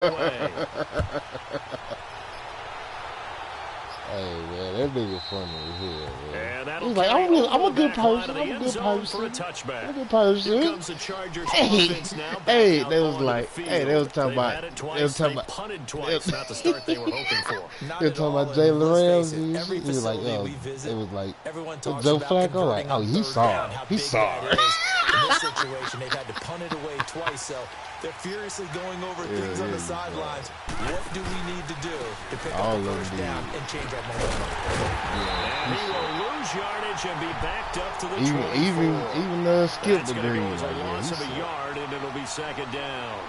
Way. Hey man, that nigga funny as hell, man. He's like, I'm a good person. I'm a good person. For a touchback. I'm a good person. Here comes the Chargers Hey, offense now. hey, they was like, hey, they was talking about, they punted twice, not the start they were hoping for. They were talking about Jalen Ramsey and shit. He was like, it was like, Joe Flacco, like, oh, he saw it. He saw it. In this situation, they've had to punt it away twice, so they're furiously going over things on the sidelines. What do we need to do to pick up the first down and change our momentum? And he will lose yardage and be backed up to the 24. Even Skip the green. That's a loss of a yard, and it'll be second down.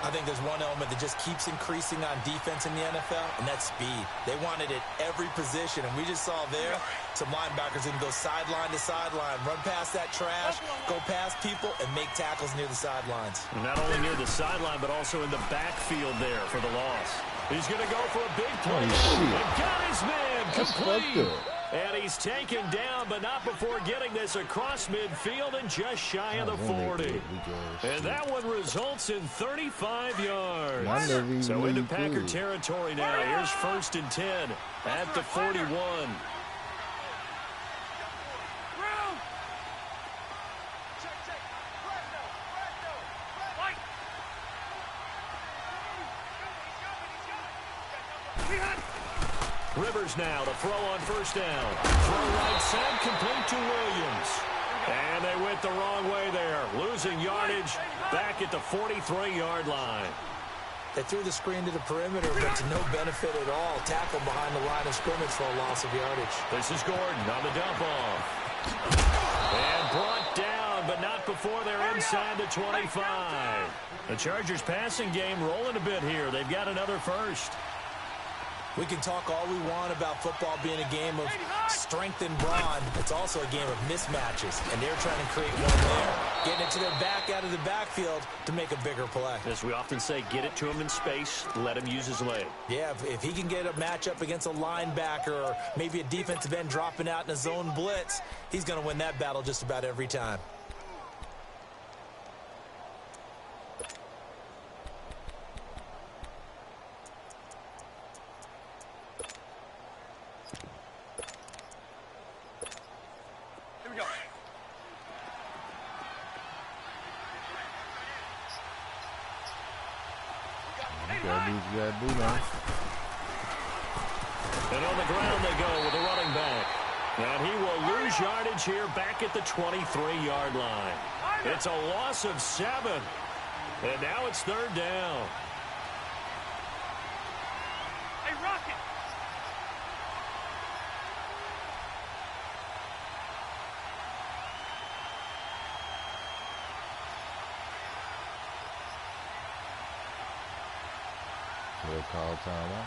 I think there's one element that just keeps increasing on defense in the NFL, and that's speed. They want it at every position, and we just saw there some linebackers that can go sideline to sideline, run past that trash, go past people, and make tackles near the sidelines. And not only near the sideline, but also in the backfield there for the loss. He's going to go for a big play. And got his man complete. And he's taken down, but not before getting this across midfield and just shy of the 40. And that one results in 35 yards. So into Packer territory now. Here's 1st and 10 at the 41. Rivers now to throw on 1st down. Throw right side, complete to Williams. And they went the wrong way there. Losing yardage back at the 43-yard line. They threw the screen to the perimeter, but to no benefit at all. Tackle behind the line of scrimmage for a loss of yardage. This is Gordon on the dump off. And brought down, but not before they're inside the 25. The Chargers passing game rolling a bit here. They've got another first. We can talk all we want about football being a game of strength and brawn. It's also a game of mismatches, and they're trying to create one there. Getting it to their back out of the backfield to make a bigger play. As we often say, get it to him in space, let him use his leg. Yeah, if he can get a matchup against a linebacker or maybe a defensive end dropping out in a zone blitz, he's going to win that battle just about every time. And on the ground they go with a running back. And he will lose yardage here back at the 23-yard line. It's a loss of 7. And now it's 3rd down. Hey, Rocket! They'll call timeout.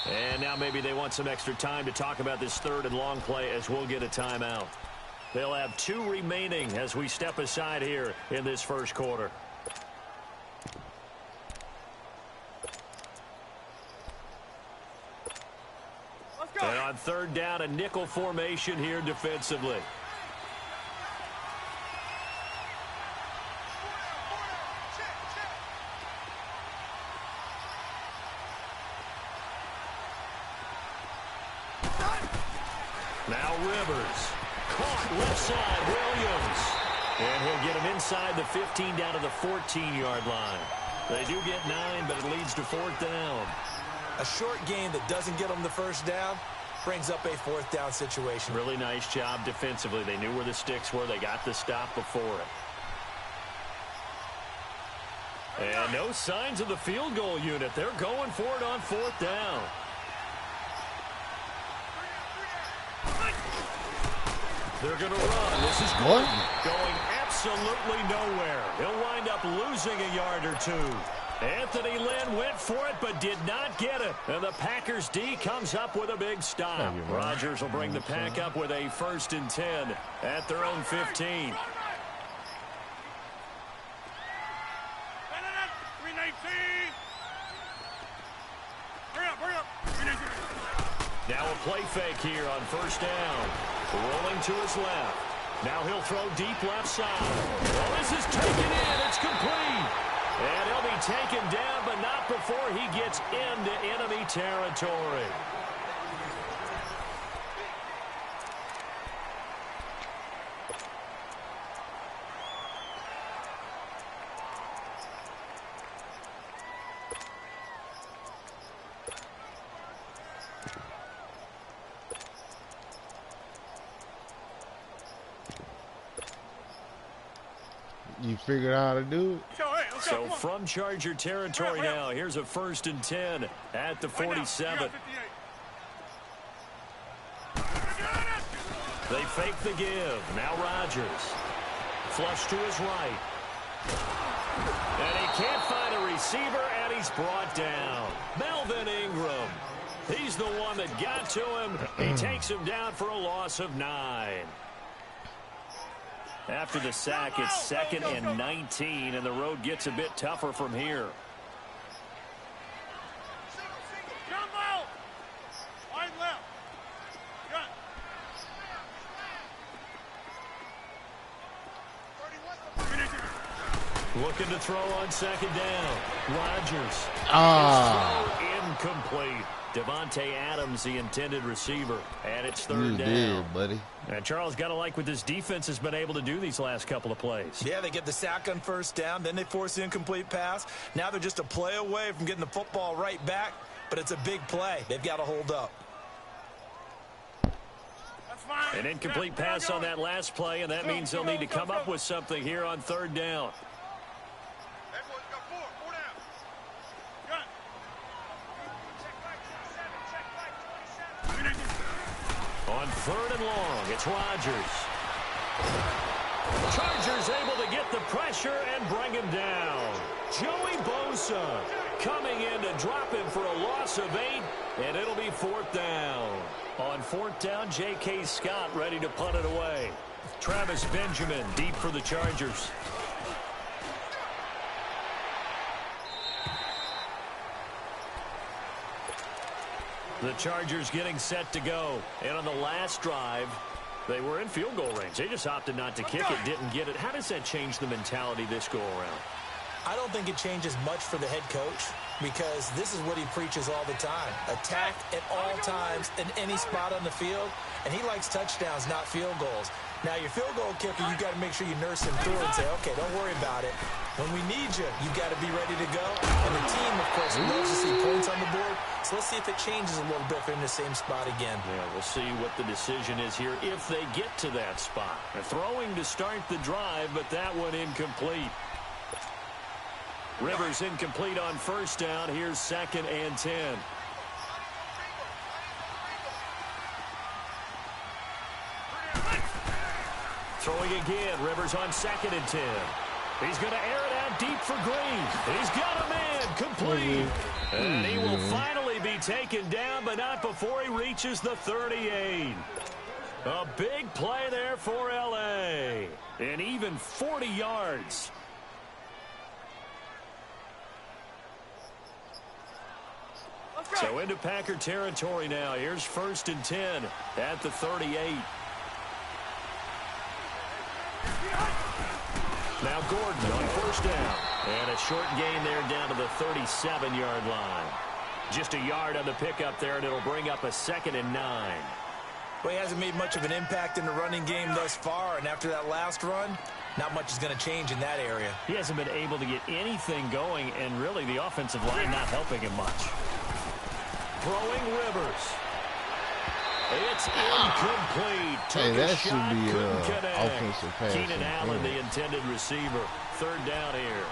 And now maybe they want some extra time to talk about this 3rd and long play as we'll get a timeout. They'll have 2 remaining as we step aside here in this 1st quarter. And on 3rd down, a nickel formation here defensively. Now Rivers. Caught left side, Williams. And he'll get him inside the 15 down to the 14-yard line. They do get 9, but it leads to 4th down. A short gain that doesn't get them the 1st down brings up a 4th down situation. Really nice job defensively. They knew where the sticks were. They got the stop before it. And no signs of the field goal unit. They're going for it on 4th down. They're going to run. This is Gordon going absolutely nowhere. He'll wind up losing a yard or 2. Anthony Lynn went for it but did not get it. And the Packers D comes up with a big stop. Rodgers will bring the Pack up with a 1st and 10 at their own 15. Now a play fake here on 1st down. Rolling to his left. Now he'll throw deep left side. Well, this is taken in. It's complete. And he'll be taken down, but not before he gets into enemy territory. You figured out how to do it? So from Charger territory now, here's a 1st and 10 at the 47. They fake the give. Now Rodgers. Flush to his right. And he can't find a receiver, and he's brought down. Melvin Ingram. He's the one that got to him. He takes him down for a loss of 9. After the sack, it's 2nd and 19, and the road gets a bit tougher from here. Looking to throw on 2nd down. Rodgers. Incomplete. Devontae Adams, the intended receiver. And it's 3rd down. Did, buddy. And Charles, got to like what this defense has been able to do these last couple of plays. Yeah, they get the sack on 1st down. Then they force the incomplete pass. Now they're just a play away from getting the football right back. But it's a big play. They've got to hold up. An incomplete pass on that last play, and that means they'll need to come up with something here on 3rd down. On 3rd and long, it's Rodgers. Chargers able to get the pressure and bring him down. Joey Bosa coming in to drop him for a loss of 8, and it'll be 4th down. On 4th down, J.K. Scott ready to punt it away. Travis Benjamin deep for the Chargers. The Chargers getting set to go. And on the last drive, they were in field goal range. They just opted not to kick it, didn't get it. How does that change the mentality this go-around? I don't think it changes much for the head coach because this is what he preaches all the time. Attack at all times in any spot on the field, and he likes touchdowns, not field goals. Now, your field goal kicker, you got to make sure you nurse him through and say, okay, don't worry about it. When we need you, you got to be ready to go. And the team, of course, loves to see points on the board. So let's see if it changes a little bit if they're in the same spot again. Yeah, we'll see what the decision is here if they get to that spot. They're throwing to start the drive, but that one incomplete. Rivers incomplete on 1st down. Here's 2nd and 10. Throwing again. Rivers on 2nd and 10. He's going to air it out deep for Green. He's got a man complete. And he will finally be taken down, but not before he reaches the 38. A big play there for L.A. And even 40 yards. So into Packer territory now. Here's 1st and 10 at the 38. Now Gordon on 1st down. And a short gain there down to the 37-yard line. Just a yard on the pickup there, and it'll bring up a 2nd and 9. Well, he hasn't made much of an impact in the running game thus far, and after that last run, not much is going to change in that area. He hasn't been able to get anything going, and really the offensive line not helping him much. Throwing Rivers. It's incomplete. Hey, that should be offensive pass. Keenan Allen, the intended receiver. 3rd down here.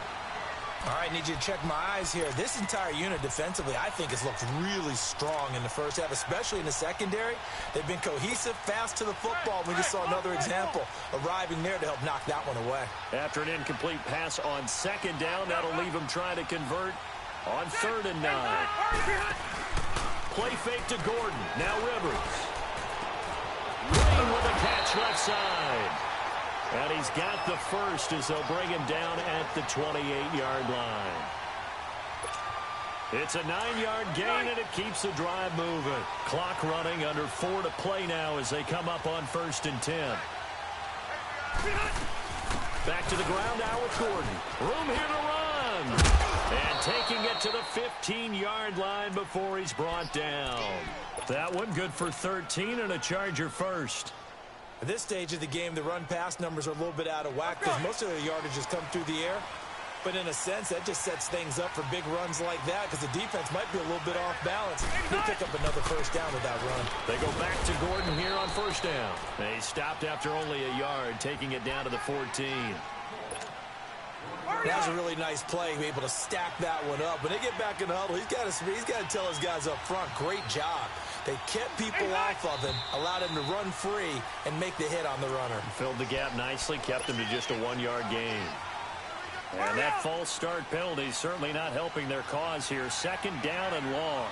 All right, need you to check my eyes here. This entire unit defensively, I think, has looked really strong in the first half, especially in the secondary. They've been cohesive, fast to the football. We just saw another example arriving there to help knock that one away. After an incomplete pass on 2nd down, that'll leave him trying to convert on 3rd and 9. Play fake to Gordon. Now Rivers. Green with a catch left side. And he's got the first as they'll bring him down at the 28-yard line. It's a 9-yard gain, and it keeps the drive moving. Clock running, under 4 to play now as they come up on 1st and 10. Back to the ground now with Gordon. Room here to run. And taking it to the 15-yard line before he's brought down. That one good for 13 and a Charger first. At this stage of the game, the run-pass numbers are a little bit out of whack because most of their yardage has come through the air. But in a sense, that just sets things up for big runs like that because the defense might be a little bit off balance. They'll pick up another first down with that run. They go back to Gordon here on first down. They stopped after only a yard, taking it down to the 14. That was a really nice play, able to stack that one up. When they get back in the huddle, he's got to tell his guys up front, great job. They kept people off of him, allowed him to run free, and make the hit on the runner. Filled the gap nicely, kept him to just a 1-yard gain. And that false start penalty certainly not helping their cause here. Second down and long.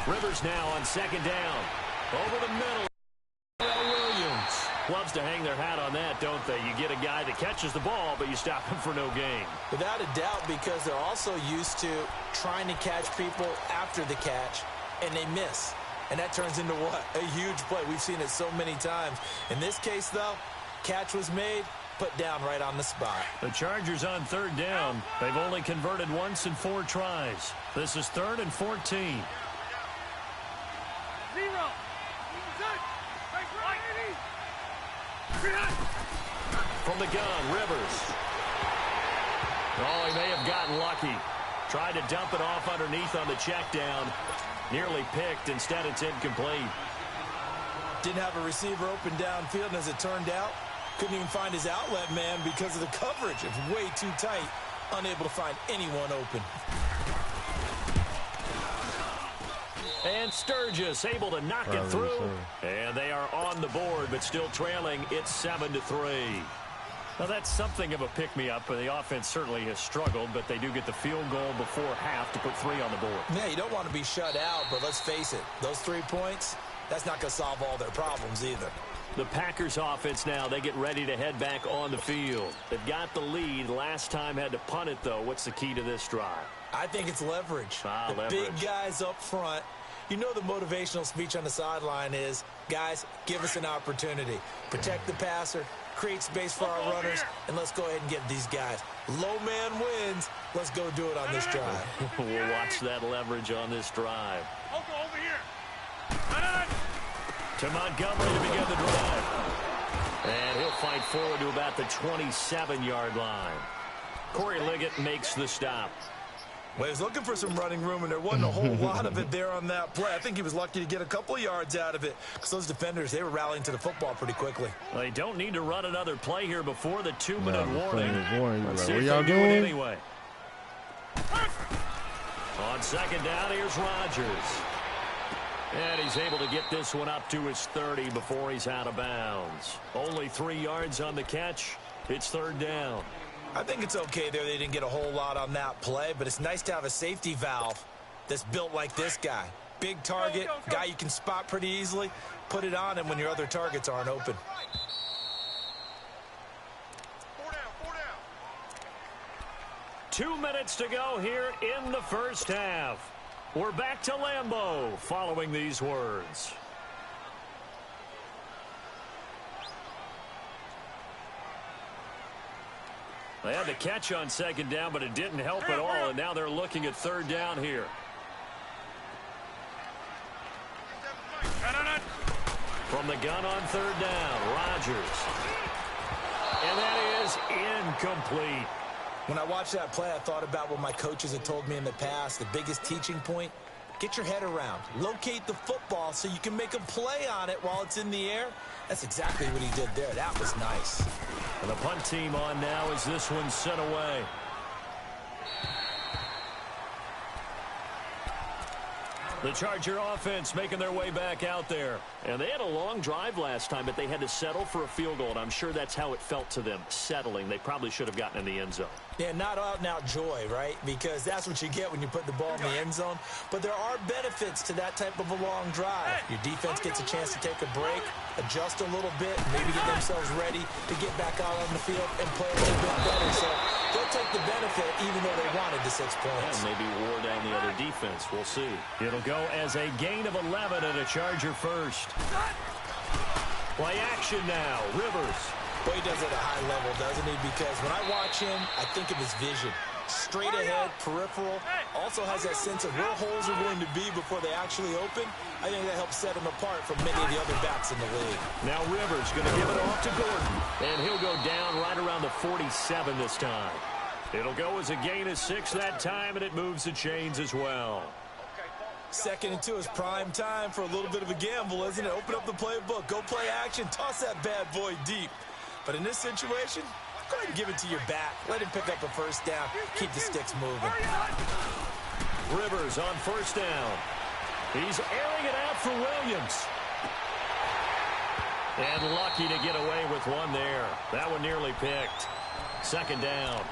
Rivers now on second down. Over the middle. Williams loves to hang their hat on that, don't they? You get a guy that catches the ball, but you stop him for no gain. Without a doubt, because they're also used to trying to catch people after the catch, and they miss. And that turns into what? A huge play. We've seen it so many times. In this case, though, catch was made, put down right on the spot. The Chargers on third down. They've only converted once in 4 tries. This is 3rd and 14. From the gun, Rivers. Oh, he may have gotten lucky. Tried to dump it off underneath on the check down. Nearly picked. Instead, it's incomplete. Didn't have a receiver open downfield, and as it turned out, couldn't even find his outlet man because of the coverage. It's way too tight. Unable to find anyone open. And Sturgis able to knock it through. And they are on the board, but still trailing. It's 7-3. Now, that's something of a pick-me-up. The offense certainly has struggled, but they do get the field goal before half to put 3 on the board. Yeah, you don't want to be shut out, but let's face it. Those 3 points, that's not going to solve all their problems either. The Packers offense now, they get ready to head back on the field. They've got the lead. Last time had to punt it, though. What's the key to this drive? I think it's leverage. The big guys up front. You know the motivational speech on the sideline is, guys, give us an opportunity. Protect the passer, create space for our runners, and let's go ahead and get these guys. Low man wins. Let's go do it on this drive. We'll watch that leverage on this drive. I'll go over here. To Montgomery to begin the drive. And he'll fight forward to about the 27-yard line. Corey Liggett makes the stop. Well, he was looking for some running room, and there wasn't a whole lot of it there on that play. I think he was lucky to get a couple of yards out of it because those defenders, they were rallying to the football pretty quickly. Well, they don't need to run another play here before the 2-minute warning. Let's see what y'all doing anyway. On second down, here's Rodgers. And he's able to get this one up to his 30 before he's out of bounds. Only 3 yards on the catch. It's 3rd down. I think it's okay there. They didn't get a whole lot on that play, but it's nice to have a safety valve that's built like this guy. Big target, guy you can spot pretty easily. Put it on him when your other targets aren't open. 4 down. 2 minutes to go here in the first half. We're back to Lambeau following these words. They had the catch on second down, but it didn't help at all, and now they're looking at 3rd down here. From the gun on 3rd down, Rodgers. And that is incomplete. When I watched that play, I thought about what my coaches had told me in the past. The biggest teaching point, get your head around. Locate the football so you can make a play on it while it's in the air. That's exactly what he did there. That was nice. And the punt team on now as this one's sent away. The Charger offense making their way back out there. And they had a long drive last time, but they had to settle for a field goal, and I'm sure that's how it felt to them, settling. They probably should have gotten in the end zone. Yeah, not out-and-out joy, right? Because that's what you get when you put the ball in the end zone. But there are benefits to that type of a long drive. Your defense gets a chance to take a break, adjust a little bit, maybe get themselves ready to get back out on the field and play a little bit better. So they'll take the benefit even though they wanted the 6 points. And maybe wore down the other defense. We'll see. It'll go as a gain of 11 and a Charger first. Play action now. Rivers. Well, he does it at a high level, doesn't he? Because when I watch him, I think of his vision. Straight ahead, peripheral. Also has that sense of where holes are going to be before they actually open. I think that helps set him apart from many of the other backs in the league. Now Rivers going to give it off to Gordon. And he'll go down right around the 47 this time. It'll go as a gain of 6 that time, and it moves the chains as well. 2nd and 2 is prime time for a little bit of a gamble, isn't it? Open up the playbook, go play action, toss that bad boy deep. But in this situation, go ahead and give it to your back. Let him pick up a first down. Keep the sticks moving. Rivers on first down. He's airing it out for Williams. And lucky to get away with one there. That one nearly picked. 2nd down.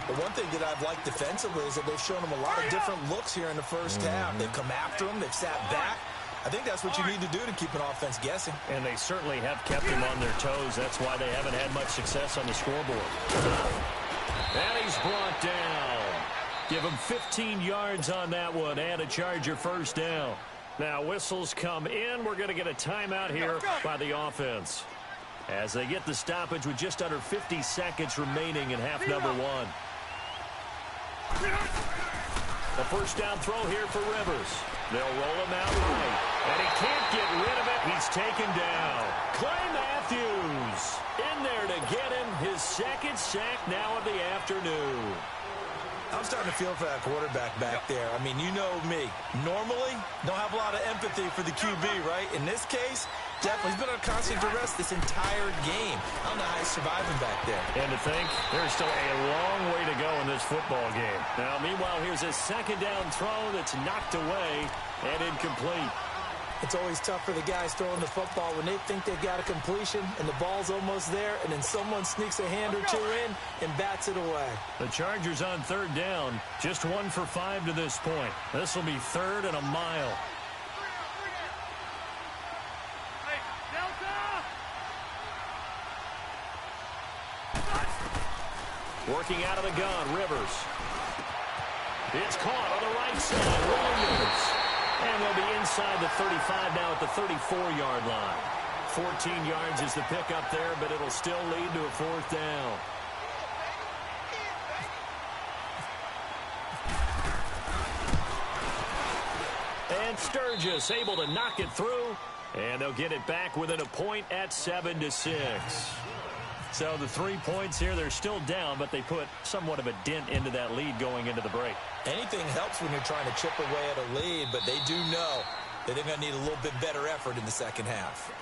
The one thing that I've liked defensively is that they've shown him a lot of different looks here in the first half. They've come after him. They've sat back. I think that's what you need to do to keep an offense guessing. And they certainly have kept him on their toes. That's why they haven't had much success on the scoreboard. And he's brought down. Give him 15 yards on that one and a Charger first down. Now whistles come in. We're going to get a timeout here by the offense, as they get the stoppage with just under 50 seconds remaining in half number 1. The first down throw here for Rivers. They'll roll him out right. And he can't get rid of it. He's taken down. Clay Matthews in there to get him his 2nd sack now of the afternoon. I'm starting to feel for that quarterback back there. I mean, you know me. Normally, don't have a lot of empathy for the QB, right? In this case, definitely. He's been on constant duress this entire game. I don't know how he's surviving back there. And to think, there's still a long way to go in this football game. Now, meanwhile, here's a 2nd down throw that's knocked away and incomplete. It's always tough for the guys throwing the football when they think they've got a completion and the ball's almost there, and then someone sneaks a hand or two in and bats it away. The Chargers on 3rd down, just 1 for 5 to this point. This will be 3rd and a mile. Working out of the gun, Rivers. It's caught on the right side, Williams. And they'll be inside the 35 now at the 34-yard line. 14 yards is the pickup there, but it'll still lead to a 4th down. And Sturgis able to knock it through, and they'll get it back within a point at 7-6. So the 3 points here, they're still down, but they put somewhat of a dent into that lead going into the break. Anything helps when you're trying to chip away at a lead, but they do know that they're going to need a little bit better effort in the 2nd half.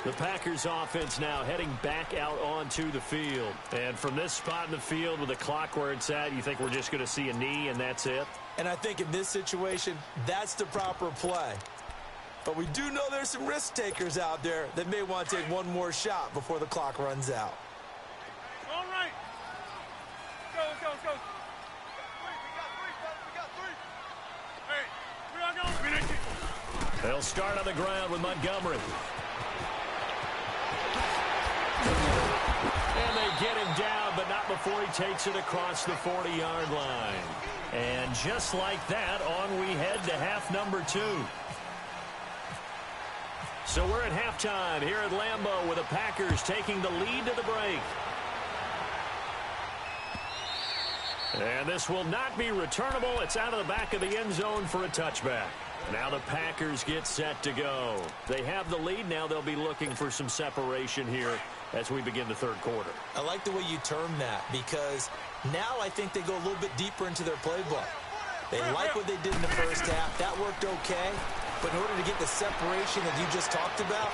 The Packers offense now heading back out onto the field. And from this spot in the field with the clock where it's at, you think we're just going to see a knee and that's it? And I think in this situation, that's the proper play. But we do know there's some risk takers out there that may want to take one more shot before the clock runs out. All right. Let's go. We got three. Hey, we are going. They'll start on the ground with Montgomery. And they get him down, but not before he takes it across the 40-yard line. And just like that, on we head to half number 2. So we're at halftime here at Lambeau with the Packers taking the lead to the break. And this will not be returnable. It's out of the back of the end zone for a touchback. Now the Packers get set to go. They have the lead. Now they'll be looking for some separation here as we begin the 3rd quarter. I like the way you term that, because now I think they go a little bit deeper into their playbook. They like what they did in the first half. That worked okay. But in order to get the separation that you just talked about,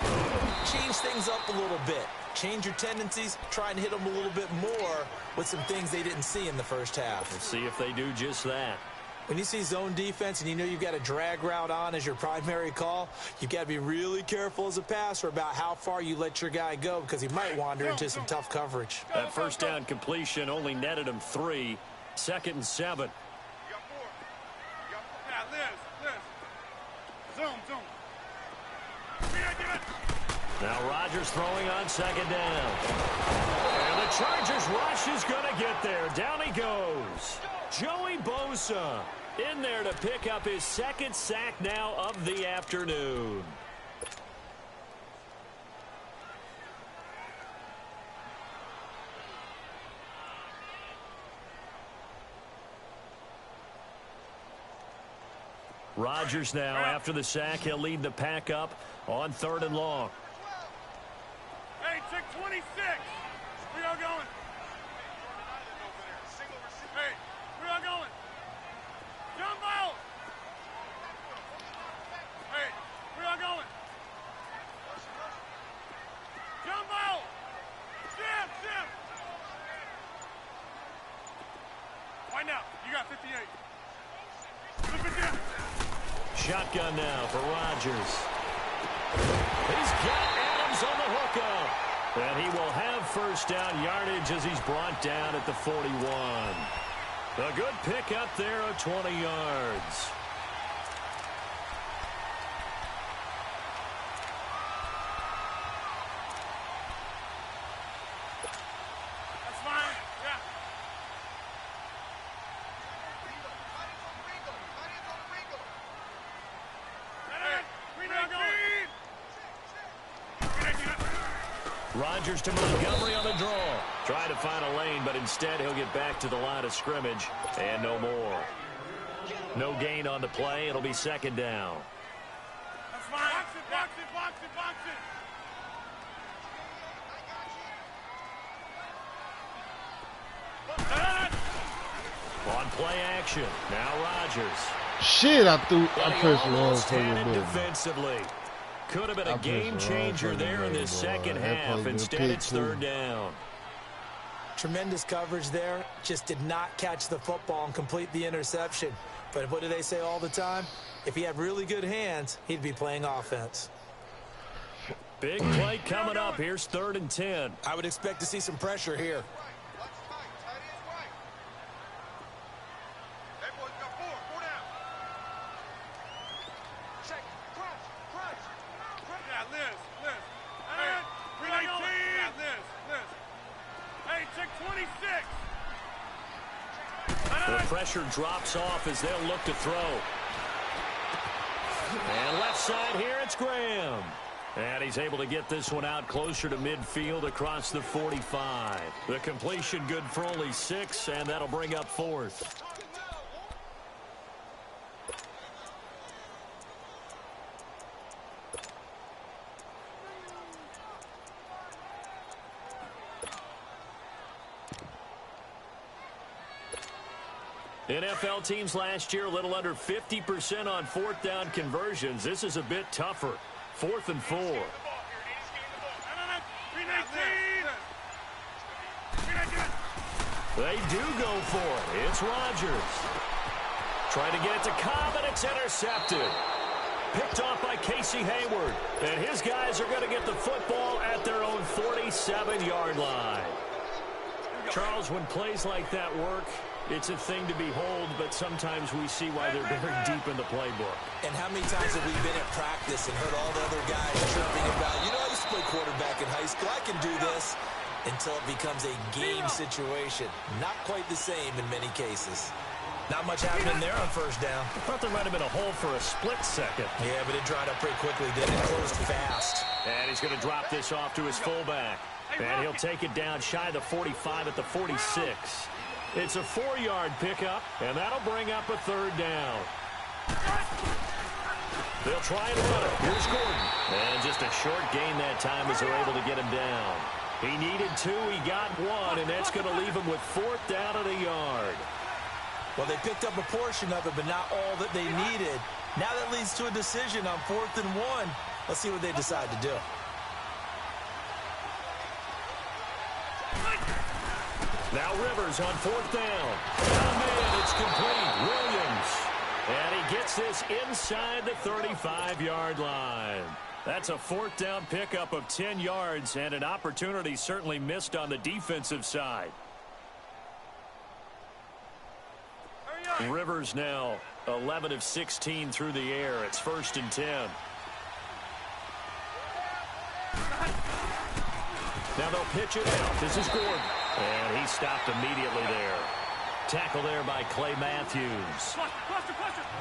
change things up a little bit. Change your tendencies. Try and hit them a little bit more with some things they didn't see in the first half. We'll see if they do just that. When you see zone defense and you know you've got a drag route on as your primary call, you've got to be really careful as a passer about how far you let your guy go, because he might wander into some tough coverage. That first down completion only netted him 3. 2nd and 7. Now Rodgers throwing on 2nd down. And the Chargers rush is going to get there. Down he goes. Joey Bosa in there to pick up his 2nd sack now of the afternoon. Rodgers now, after the sack, he'll lead the pack up on 3rd and long. Hey, check 26. Where y'all going? Hey, where y'all going? Jump out! Hey, where y'all going? Jump out! Jim! Right now, you got 58. Flip it down. Shotgun now for Rodgers. He's got Adams on the hookup. And he will have first down yardage as he's brought down at the 41. A good pick up there of 20 yards. That's fine. Yeah. Rodgers to Montgomery on the draw. Trying to find a lane, but instead he'll get back to the line of scrimmage. And no more. No gain on the play. It'll be 2nd down. That's fine. Box it. On play action. Now Rodgers. Shit, I pressed the wrong trigger defensively. Could have been a game changer there in the second half. Instead, it's 3rd down. Tremendous coverage there. Just did not catch the football and complete the interception. But what do they say all the time? If he had really good hands, he'd be playing offense. Big play coming up. Here's 3rd and 10. I would expect to see some pressure here. The pressure drops off as they'll look to throw. And left side here, it's Graham. And he's able to get this one out closer to midfield across the 45. The completion good for only 6, and that'll bring up 4th. NFL teams last year a little under 50% on 4th down conversions. This is a bit tougher. 4th and 4. They do go for it. It's Rodgers. Trying to get it to Cobb, and it's intercepted. Picked off by Casey Hayward. And his guys are going to get the football at their own 47-yard line. Charles, when plays like that work, it's a thing to behold, but sometimes we see why they're very deep in the playbook. And how many times have we been at practice and heard all the other guys chirping about, I used to play quarterback in high school, I can do this, until it becomes a game situation. Not quite the same in many cases. Not much happening there on 1st down. I thought there might have been a hole for a split second. Yeah, but it dried up pretty quickly, didn't it? Closed fast. And he's going to drop this off to his fullback. And he'll take it down shy of the 45 at the 46. It's a 4-yard pickup, and that'll bring up a 3rd down. They'll try and run it. Here's Gordon. And just a short gain that time as they're able to get him down. He needed 2, he got 1, and that's going to leave him with 4th down at a yard. Well, they picked up a portion of it, but not all that they needed. Now that leads to a decision on 4th and 1. Let's see what they decide to do. Now Rivers on 4th down. Oh, man, it's complete. Williams. And he gets this inside the 35-yard line. That's a 4th down pickup of 10 yards and an opportunity certainly missed on the defensive side. Rivers now 11 of 16 through the air. It's 1st and 10. Now they'll pitch it out. This is Gordon. And he stopped immediately there. Tackle there by Clay Matthews.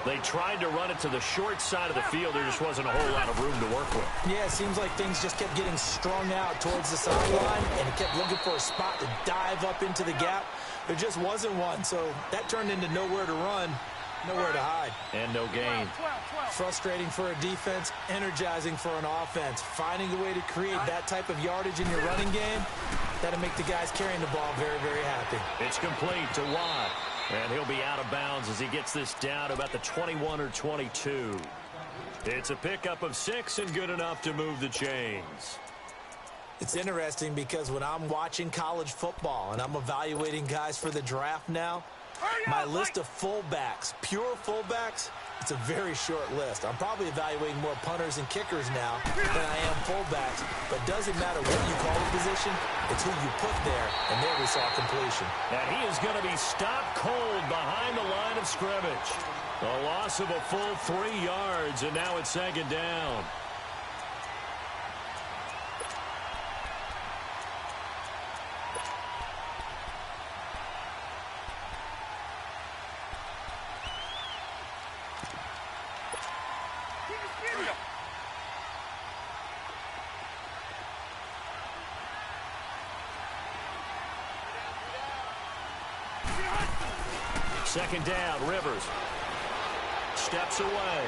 They tried to run it to the short side of the field. There just wasn't a whole lot of room to work with. Yeah, it seems like things just kept getting strung out towards the sideline, and it kept looking for a spot to dive up into the gap. There just wasn't one, so that turned into nowhere to run. Nowhere to hide. And no gain. Frustrating for a defense, energizing for an offense. Finding a way to create that type of yardage in your running game, that'll make the guys carrying the ball very, very happy. It's complete to Watt. And he'll be out of bounds as he gets this down to about the 21 or 22. It's a pickup of 6 and good enough to move the chains. It's interesting because when I'm watching college football and I'm evaluating guys for the draft now, my list of fullbacks, pure fullbacks, it's a very short list. I'm probably evaluating more punters and kickers now than I am fullbacks. But it doesn't matter what you call the position, it's who you put there. And there we saw completion. And he is going to be stopped cold behind the line of scrimmage. A loss of a full 3 yards, and now it's 2nd down. Second down, Rivers steps away.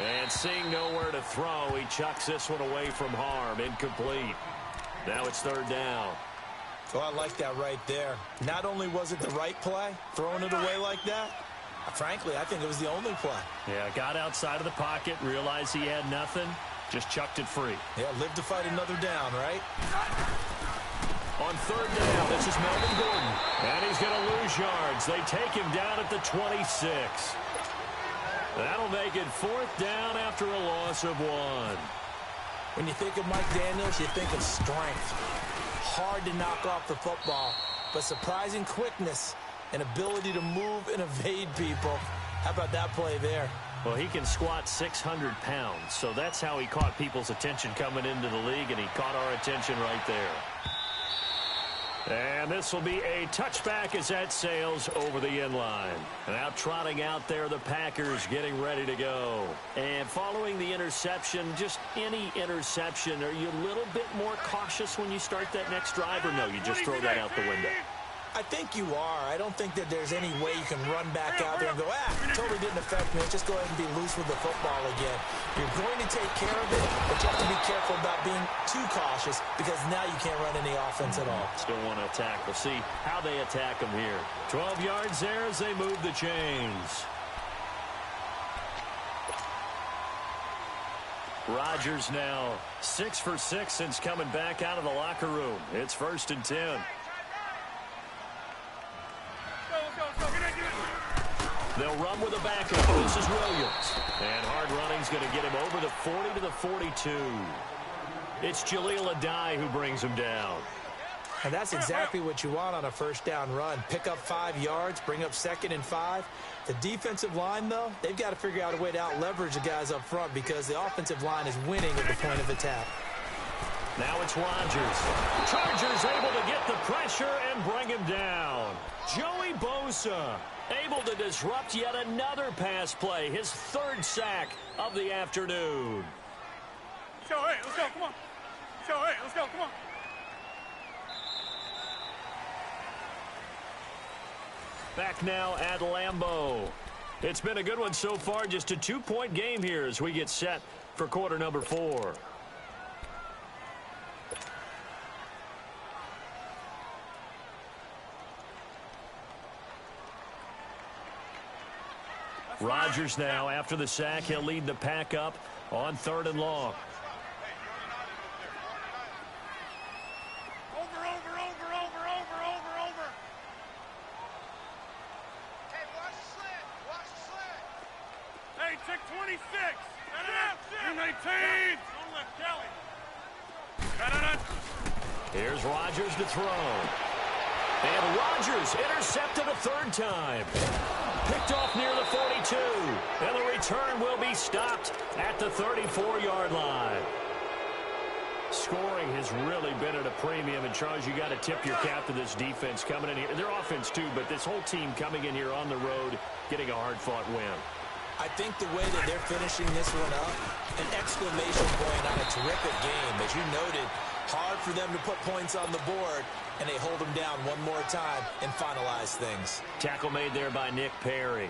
And seeing nowhere to throw, he chucks this one away from harm. Incomplete. Now it's 3rd down. Oh, I like that right there. Not only was it the right play, throwing it away like that, frankly, I think it was the only play. Yeah, got outside of the pocket, realized he had nothing, just chucked it free. Yeah, live to fight another down, right? On 3rd down, this is Melvin Gordon. And he's going to lose yards. They take him down at the 26. That'll make it 4th down after a loss of 1. When you think of Mike Daniels, you think of strength. Hard to knock off the football, but surprising quickness and ability to move and evade people. How about that play there? Well, he can squat 600 pounds, so that's how he caught people's attention coming into the league, and he caught our attention right there. And this will be a touchback as that sails over the end line. And out trotting out there, the Packers getting ready to go. And following the interception, just any interception, are you a little bit more cautious when you start that next drive, or no, you just throw that out the window? I think you are. I don't think that there's any way you can run back out there and go, totally didn't affect me. Just go ahead and be loose with the football again. You're going to take care of it, but you have to be careful about being too cautious because now you can't run any offense at all. Still want to attack. We'll see how they attack them here. 12 yards there as they move the chains. Rodgers now 6 for 6 since coming back out of the locker room. It's 1st and 10. They'll run with a backup. This is Williams. And hard running's going to get him over the 40 to the 42. It's Jaleel Adai who brings him down. And that's exactly what you want on a 1st down run. Pick up 5 yards, bring up 2nd and 5. The defensive line, though, they've got to figure out a way to out-leverage the guys up front because the offensive line is winning at the point of attack. Now it's Rodgers. Chargers able to get the pressure and bring him down. Joey Bosa able to disrupt yet another pass play. His 3rd sack of the afternoon. Let's go, come on. Let's go, come on. Back now at Lambeau. It's been a good one so far. Just a 2-point game here as we get set for quarter number 4. Rodgers now, after the sack, he'll lead the pack up on 3rd and long. Over. Hey, watch the slant. Hey, check 26. You 19. Don't let Kelly. Here's Rodgers to throw. And Rodgers intercepted a 3rd time. Picked off near the 42. And the return will be stopped at the 34-yard line. Scoring has really been at a premium. And, Charles, you got to tip your cap to this defense coming in here. Their offense, too, but this whole team coming in here on the road, getting a hard-fought win. I think the way that they're finishing this one up, an exclamation point on a terrific game. As you noted, Hard for them to put points on the board, and they hold them down one more time and finalize things. Tackle made there by Nick Perry.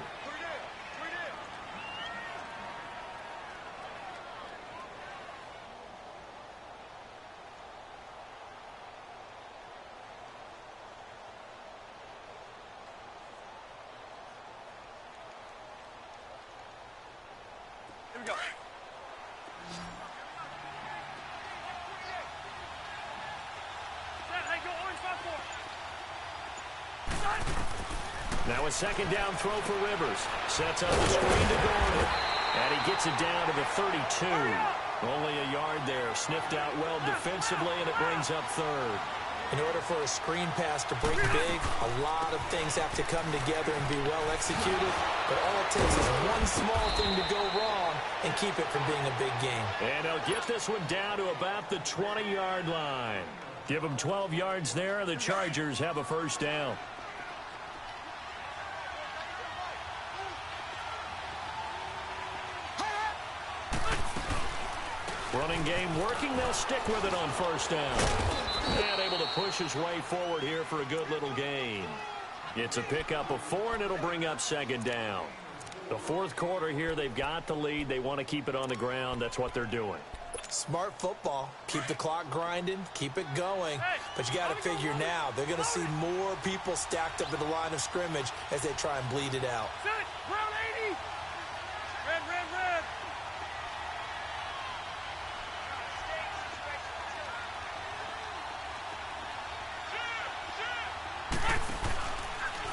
Here we go. Now a second down throw for Rivers. Sets up the screen to Gordon. And he gets it down to the 32. Only a yard there. Sniffed out well defensively, and it brings up third. In order for a screen pass to break big, a lot of things have to come together and be well executed. But all it takes is one small thing to go wrong and keep it from being a big game. And they'll get this one down to about the 20-yard line. Give them 12 yards there. The Chargers have a first down. Running game working. They'll stick with it on first down. And able to push his way forward here for a good little gain. It's a pickup of 4, and it'll bring up second down. The fourth quarter here, they've got the lead. They want to keep it on the ground. That's what they're doing. Smart football. Keep the clock grinding. Keep it going. But you got to figure now, they're going to see more people stacked up at the line of scrimmage as they try and bleed it out. Round 80. Red, red, red.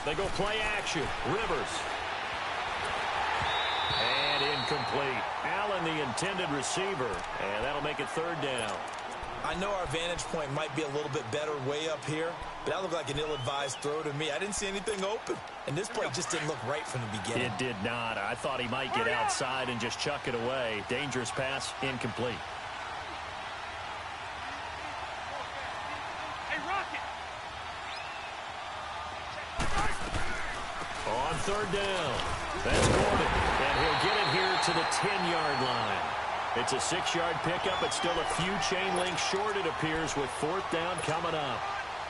They go play action. Rivers. And incomplete. Allen, the intended receiver. And that'll make it third down. I know our vantage point might be a little bit better way up here, but that looked like an ill-advised throw to me. I didn't see anything open. And this play just didn't look right from the beginning. It did not. I thought he might get outside and just chuck it away. Dangerous pass, incomplete. Hey, Rocket. On third down. That's Gordon. And he'll get it here to the 10-yard line. It's a 6-yard pickup. It's still a few chain links short, it appears, with fourth down coming up.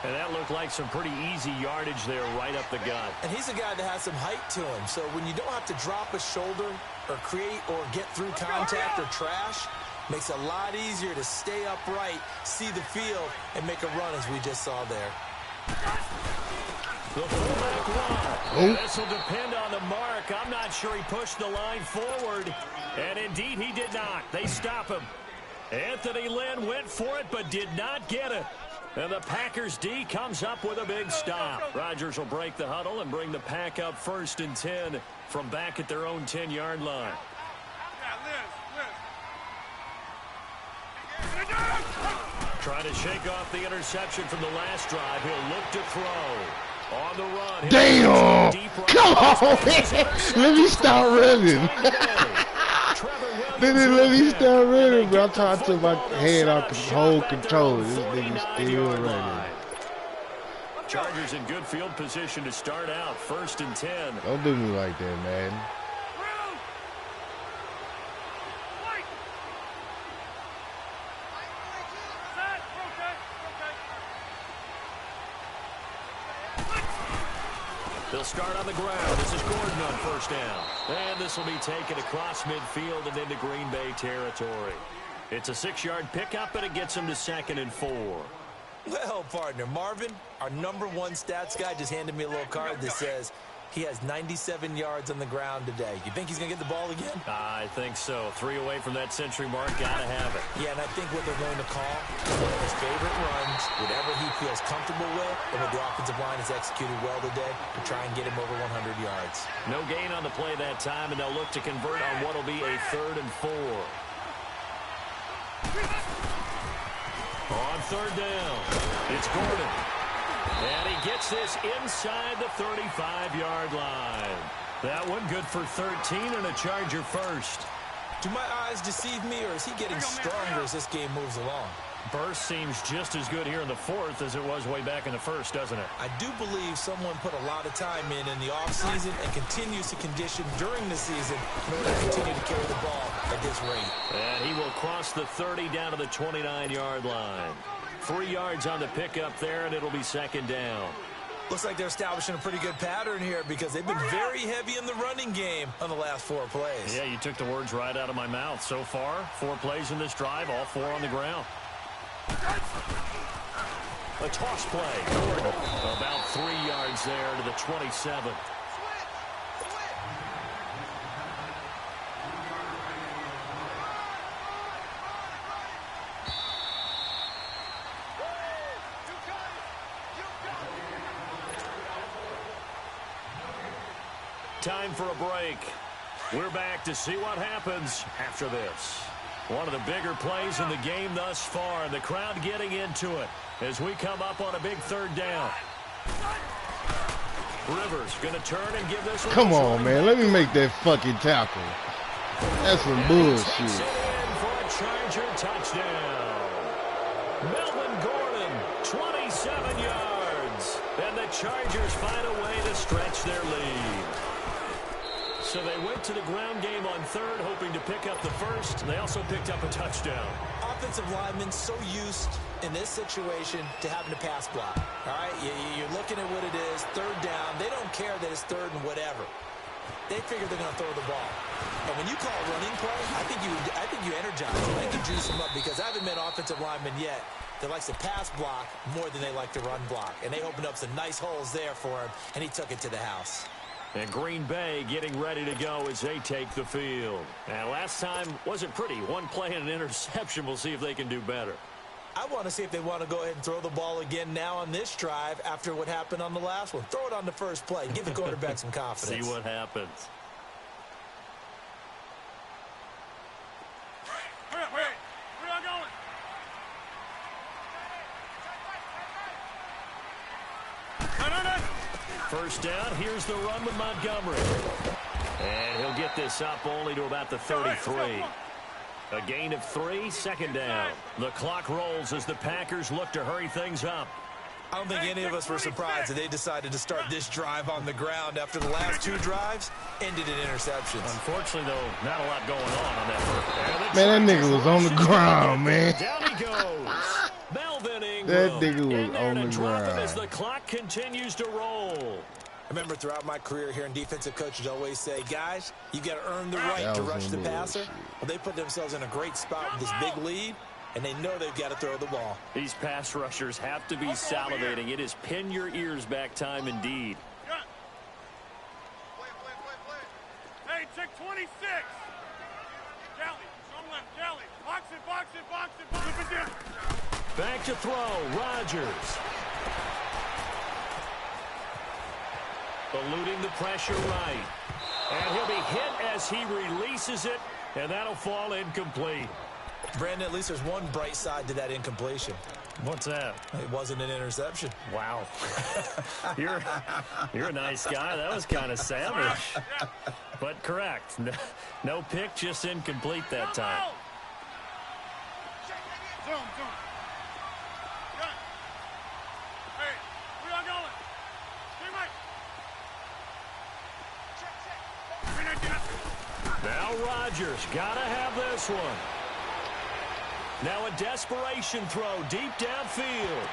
And that looked like some pretty easy yardage there right up the gut. And he's a guy that has some height to him. So when you don't have to drop a shoulder or create or get through contact or trash, makes it a lot easier to stay upright, see the field, and make a run as we just saw there. The fullback run. This will depend on the mark. I'm not sure he pushed the line forward. And indeed, he did not. They stop him. Anthony Lynn went for it, but did not get it. And the Packers D comes up with a big stop. Rodgers will break the huddle and bring the Pack up 1st and 10 from back at their own 10-yard line. Trying to shake off the interception from the last drive. He'll look to throw. On the run. Damn! Come on, man. Let me start running. They didn't let me start running, bro. I'm trying to take my hand off whole control. This nigga still running. Chargers in good field position to start out. 1st and 10. Don't do me like that, man. They'll start on the ground. This is Gordon on first down. And this will be taken across midfield and into Green Bay territory. It's a 6-yard pickup, and it gets him to 2nd and 4. Well, partner, Marvin, our #1 stats guy, just handed me a little card that says he has 97 yards on the ground today. You think he's going to get the ball again? I think so. 3 away from that century mark. Got to have it. Yeah, and I think what they're going to call one of his favorite runs, whatever he feels comfortable with, and what the offensive line has executed well today to try and get him over 100 yards. No gain on the play that time, and they'll look to convert on what will be a 3rd and 4. On 3rd down, it's Gordon. And he gets this inside the 35-yard line. That one good for 13 and a Charger first. Do my eyes deceive me, or is he getting stronger as this game moves along? Burst seems just as good here in the 4th as it was way back in the 1st, doesn't it? I do believe someone put a lot of time in the offseason and continues to condition during the season in order to continue to carry the ball at this rate. And he will cross the 30 down to the 29-yard line. 3 yards on the pickup there, and it'll be second down. Looks like they're establishing a pretty good pattern here because they've been very heavy in the running game on the last 4 plays. Yeah, you took the words right out of my mouth. So far, 4 plays in this drive, all 4 on the ground. A toss play. About 3 yards there to the 27. Time for a break. We're back to see what happens after this. One of the bigger plays in the game thus far, and the crowd getting into it as we come up on a big 3rd down. Rivers going to turn and give this one. Come on, man. Let me make that fucking tackle. That's some bullshit. For a Charger touchdown. Melvin Gordon, 27 yards. And the Chargers find a way to stretch their lead. So they went to the ground game on 3rd, hoping to pick up the 1st. They also picked up a touchdown. Offensive linemen so used in this situation to having to pass block. All right, you're looking at what it is, 3rd down. They don't care that it's 3rd and whatever. They figure they're going to throw the ball. And when you call a running play, I think you energize them. I think you juice them up because I haven't met offensive linemen yet that likes to pass block more than they like to run block. And they opened up some nice holes there for him, and he took it to the house. And Green Bay getting ready to go as they take the field. And last time wasn't pretty. 1 play and an interception. We'll see if they can do better. I want to see if they want to go ahead and throw the ball again now on this drive after what happened on the last one. Throw it on the first play. Give the quarterback some confidence. See what happens. Hurry up, hurry. Where y'all going? No. First down, here's the run with Montgomery. And he'll get this up only to about the 33. A gain of 3, second down. The clock rolls as the Packers look to hurry things up. I don't think any of us were surprised that they decided to start this drive on the ground after the last 2 drives ended in interceptions. Unfortunately, though, not a lot going on that first. Man, that nigga was on the ground, man. Down he goes. Melvin Ingram. That nigga was on the ground. As ground. the clock continues to roll. I remember throughout my career here in defensive coaches always say, guys, you got to earn the right to rush the passer. Well, they put themselves in a great spot with this big lead, and they know they've got to throw the ball. These pass rushers have to be salivating. It is pin your ears back time indeed. Hey, check 26. Kelly, some left. Kelly, box it. Back to throw, Rodgers. Eluding the pressure right. And he'll be hit as he releases it, and that'll fall incomplete. Brandon, at least there's one bright side to that incompletion. What's that? It wasn't an interception. Wow. You're a nice guy. That was kind of savage. But correct. No pick, just incomplete that time. Zoom. Hey, where y'all going? Stay right. Now Rodgers gotta have this one. Now a desperation throw deep downfield.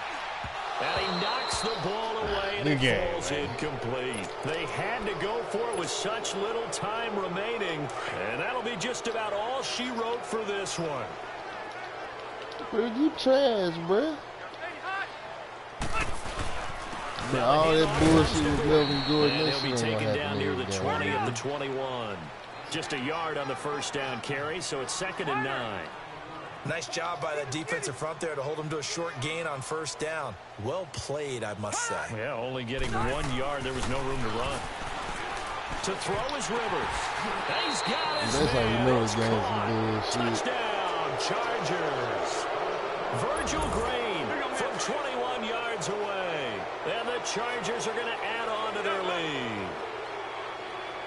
And he knocks the ball away and it falls incomplete. They had to go for it with such little time remaining. And that'll be just about all she wrote for this one. Bro, you trash, bro. But all that bullshit was Melvin Gordon. And he'll be taken down near the 20 of the 21. Just a yard on the first down carry, so it's 2nd and 9. Nice job by the defensive front there to hold him to a short gain on first down. Well played, I must say. Yeah, only getting 1 yard. There was no room to run. To throw is Rivers. And he's got his That's how you know it's man. going to Touchdown, Chargers. Virgil Green from 21 yards away. And the Chargers are going to add on to their lead.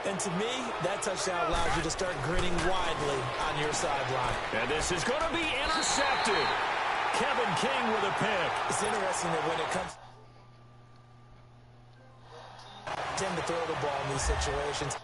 And to me, that touchdown allows you to start grinning widely on your sideline. And this is going to be intercepted. Kevin King with a pick. It's interesting that when it comes tend to throw the ball in these situations.